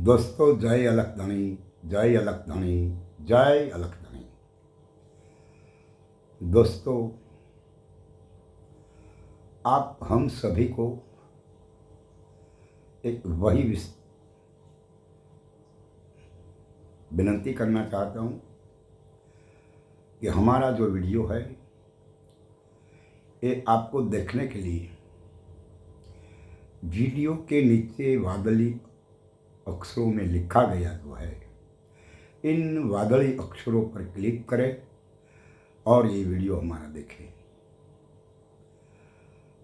दोस्तों जय अलखधनी, जय अलखधनी, जय अलखधनी। दोस्तों, आप हम सभी को एक वही विनती करना चाहता हूँ कि हमारा जो वीडियो है ये आपको देखने के लिए वीडियो के नीचे वादली अक्षरों में लिखा गया जो है, इन वादળી अक्षरों पर क्लिक करें और ये वीडियो हमारा देखें।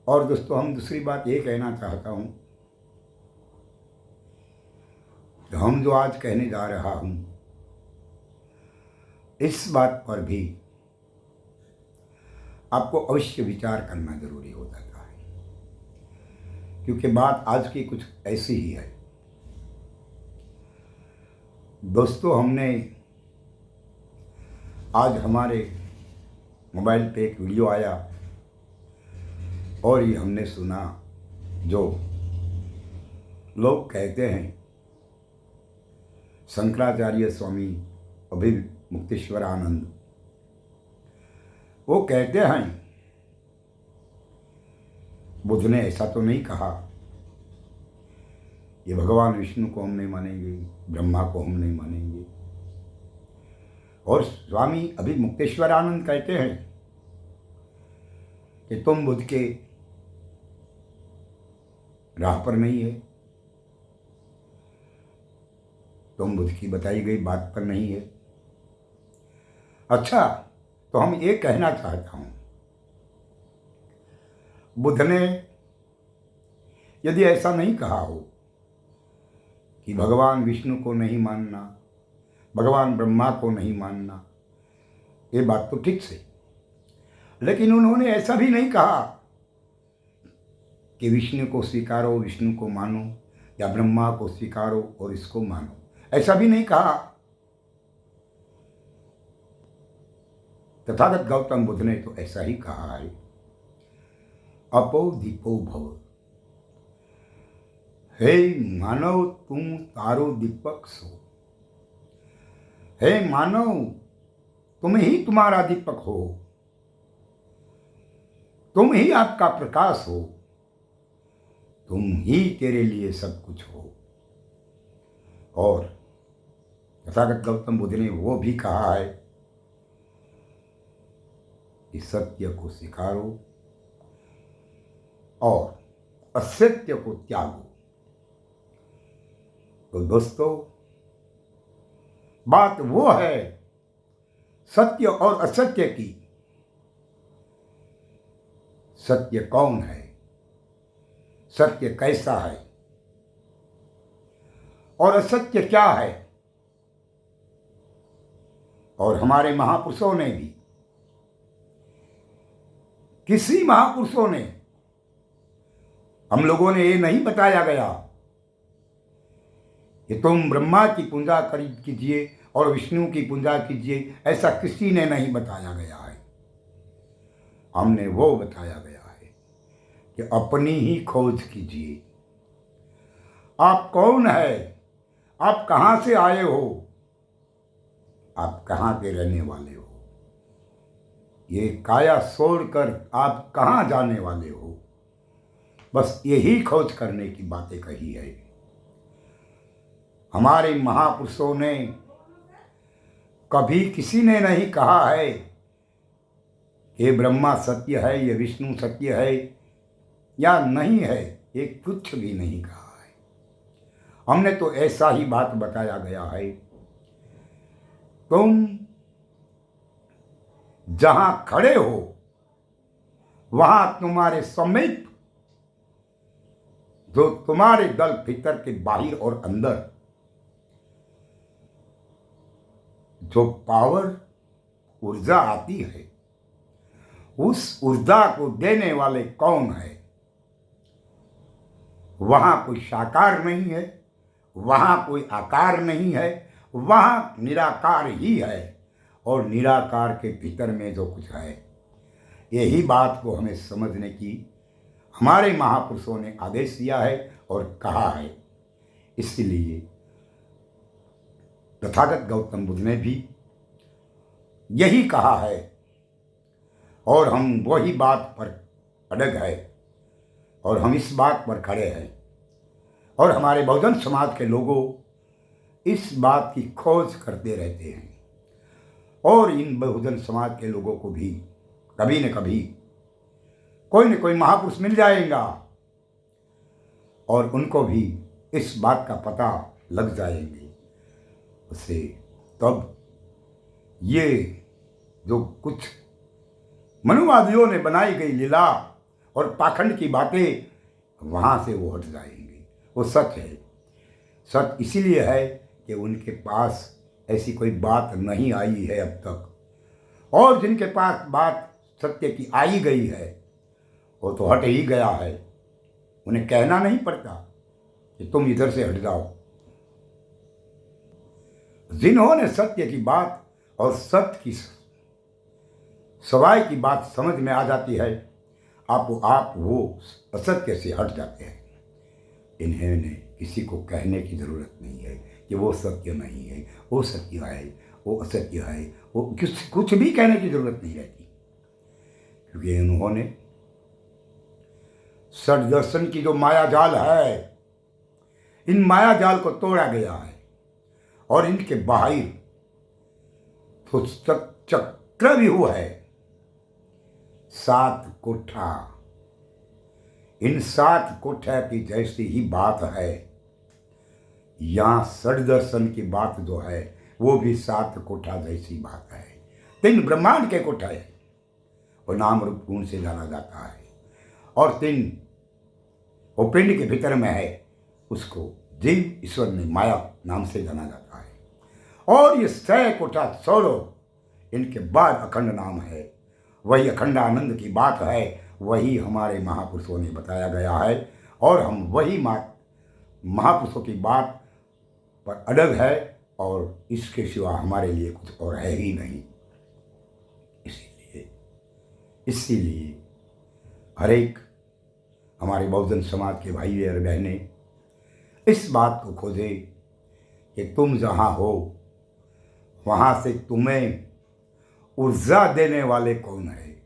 और दोस्तों, हम दूसरी बात ये कहना चाहता हूँ कि हम जो आज कहने जा रहा हूँ इस बात पर भी आपको अवश्य विचार करना जरूरी हो जाता है, क्योंकि बात आज की कुछ ऐसी ही है। दोस्तों, हमने आज हमारे मोबाइल पे एक वीडियो आया और ये हमने सुना, जो लोग कहते हैं शंकराचार्य स्वामी अभिमुक्तेश्वरानंद, वो कहते हैं बुद्ध ने ऐसा तो नहीं कहा, ये भगवान विष्णु को हम नहीं मानेंगे, ब्रह्मा को हम नहीं मानेंगे। और स्वामी अभिमुक्तेश्वरानंद कहते हैं कि तुम बुद्ध के राह पर नहीं है, तुम बुद्ध की बताई गई बात पर नहीं है। अच्छा, तो हम ये कहना चाहता हूं, बुद्ध ने यदि ऐसा नहीं कहा हो कि भगवान विष्णु को नहीं मानना, भगवान ब्रह्मा को नहीं मानना, ये बात तो ठीक से, लेकिन उन्होंने ऐसा भी नहीं कहा कि विष्णु को स्वीकारो, विष्णु को मानो, या ब्रह्मा को स्वीकारो और इसको मानो, ऐसा भी नहीं कहा। तथागत गौतम बुद्ध ने तो ऐसा ही कहा है, अपो दीपो भव। हे मानव, तुम तारो दीपक सो। हे मानव, तुम ही तुम्हारा दीपक हो, तुम ही आपका प्रकाश हो, तुम ही तेरे लिए सब कुछ हो। और तथागत गौतम बुद्ध ने वो भी कहा है कि सत्य को स्वीकारो और असत्य को त्यागो। तो दोस्तों, बात वो है सत्य और असत्य की। सत्य कौन है, सत्य कैसा है, और असत्य क्या है। और हमारे महापुरुषों ने भी, किसी महापुरुषों ने, हम लोगों ने ये नहीं बताया गया कि तुम ब्रह्मा की पूजा कीजिए और विष्णु की पूजा कीजिए, ऐसा किसी ने नहीं बताया गया है। हमने वो बताया गया है कि अपनी ही खोज कीजिए। आप कौन है, आप कहाँ से आए हो, आप कहाँ के रहने वाले हो, ये काया छोड़कर आप कहाँ जाने वाले हो, बस यही खोज करने की बातें कही है। हमारे महापुरुषों ने कभी किसी ने नहीं कहा है कि ब्रह्मा सत्य है, ये विष्णु सत्य है या नहीं है, ये कुछ भी नहीं कहा है। हमने तो ऐसा ही बात बताया गया है, तुम जहां खड़े हो वहां तुम्हारे समीप जो तुम्हारे दल भीतर के बाहर और अंदर जो पावर ऊर्जा आती है, उस ऊर्जा को देने वाले कौन है। वहां कोई साकार नहीं है, वहां कोई आकार नहीं है, वहां निराकार ही है। और निराकार के भीतर में जो कुछ है, यही बात को हमें समझने की हमारे महापुरुषों ने आदेश दिया है और कहा है। इसलिए तथागत गौतम बुद्ध ने भी यही कहा है और हम वही बात पर अड़ग है और हम इस बात पर खड़े हैं और हमारे बहुजन समाज के लोगों इस बात की खोज करते रहते हैं और इन बहुजन समाज के लोगों को भी कभी न कभी कोई न कोई महापुरुष मिल जाएगा और उनको भी इस बात का पता लग जाएंगे। उससे तब ये जो कुछ मनुवादियों ने बनाई गई लीला और पाखंड की बातें वहाँ से वो हट जाएंगी। वो सच है। सच इसीलिए है कि उनके पास ऐसी कोई बात नहीं आई है अब तक, और जिनके पास बात सत्य की आई गई है वो तो हट ही गया है। उन्हें कहना नहीं पड़ता कि तुम इधर से हट जाओ। जिन्होंने सत्य की बात और सत्य की सवाई की बात समझ में आ जाती है, आप वो असत्य से हट जाते हैं। इन्हें किसी को कहने की ज़रूरत नहीं है कि वो सत्य नहीं है, वो सत्य है, वो असत्य है, वो कुछ भी कहने की ज़रूरत नहीं रहती, क्योंकि इन्होंने षड दर्शन की जो माया जाल है, इन माया जाल को तोड़ा गया है और इनके बाहर तो चक्रव्यूह है, 7 कोठा। इन 7 कोठा की जैसी ही बात है। यहाँ षड दर्शन की बात जो है वो भी 7 कोठा जैसी बात है। 3 ब्रह्मांड के कोठा है, वो नाम रूप गुण से जाना जाता है, और 3 वो पिंड के भीतर में है, उसको जीव ईश्वर ने माया नाम से जाना जाता है। और ये 6 कोठा छोड़ो, इनके बाद अखंड नाम है, वही अखंड आनंद की बात है, वही हमारे महापुरुषों ने बताया गया है और हम वही महापुरुषों की बात पर अड़ग है और इसके सिवा हमारे लिए कुछ और है ही नहीं। इसीलिए हर एक हमारे बहुजन समाज के भाई और बहनें इस बात को खोजे कि तुम जहाँ हो वहाँ से तुम्हें ऊर्जा देने वाले कौन है,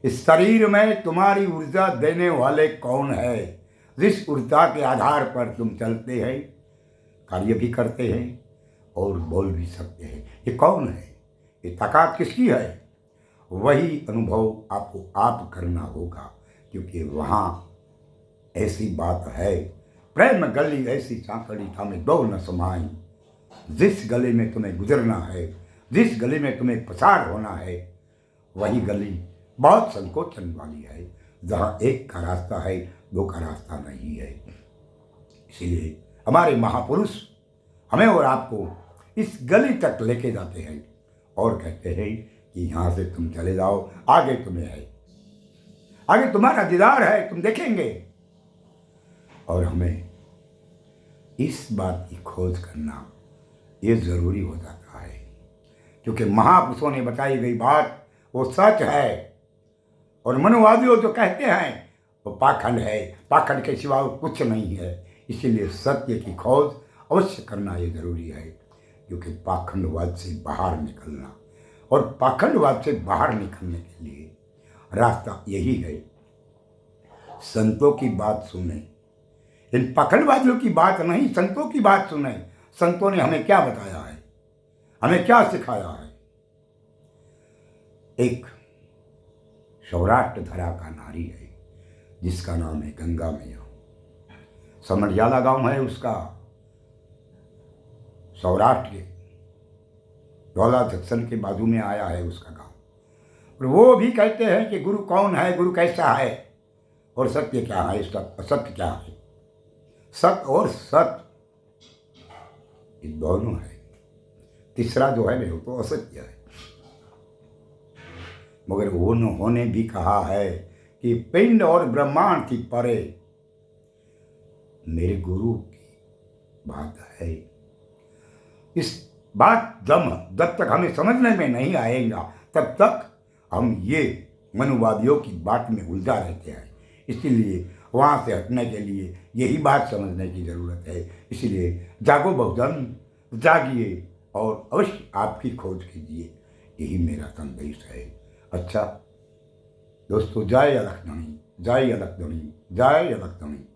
इस शरीर में तुम्हारी ऊर्जा देने वाले कौन है, जिस ऊर्जा के आधार पर तुम चलते हैं, कार्य भी करते हैं और बोल भी सकते हैं। ये कौन है, ये ताकत किसकी है? वही अनुभव आपको आप करना होगा, क्योंकि वहाँ ऐसी बात है, प्रेम गली ऐसी सांकड़ी थामे दो न समाई, जिस गली में तुम्हें गुजरना है, जिस गली में तुम्हें पसार होना है, वही गली बहुत संकोचन वाली है, जहाँ एक का रास्ता है, 2 का रास्ता नहीं है। इसीलिए हमारे महापुरुष हमें और आपको इस गली तक लेके जाते हैं और कहते हैं कि यहाँ से तुम चले जाओ, आगे तुम्हें है, आगे तुम्हारा दीदार है, तुम देखेंगे। और हमें इस बात की खोज करना ये ज़रूरी हो जाता है, क्योंकि महापुरुषों ने बताई गई बात वो सच है और मनुवादियों जो कहते हैं वो पाखंड है, पाखंड के सिवा कुछ नहीं है। इसीलिए सत्य की खोज अवश्य करना ये ज़रूरी है, क्योंकि पाखंडवाद से बाहर निकलना, और पाखंडवाद से बाहर निकलने के लिए रास्ता यही है, संतों की बात सुने। इन पाखंडवादियों की बात नहीं, संतों की बात सुने। संतों ने हमें क्या बताया है, हमें क्या सिखाया है। एक सौराष्ट्र धरा का नारी है जिसका नाम है गंगा मैया। समरियाला गांव है उसका, सौराष्ट्र के धौला जंक्शन के बाजू में आया है उसका गांव। और वो भी कहते हैं कि गुरु कौन है, गुरु कैसा है, और सत्य क्या है, असत्य क्या है। सत्य और सत्य ये दोनों है, तीसरा जो है वो तो असत्य है। मगर उन्होंने भी कहा है कि पिंड और ब्रह्मांड की परे मेरे गुरु की बात है। इस बात जब तक हमें समझने में नहीं आएगा तब तक हम ये मनुवादियों की बात में उलझा रहते हैं। इसीलिए वहाँ से हटने के लिए यही बात समझने की ज़रूरत है। इसलिए जागो बहुजन, जागिए और अवश्य आपकी खोज कीजिए। यही मेरा संदेश है। अच्छा दोस्तों, जय अलख धनी, जय अलख धनी, जय अलख धनी।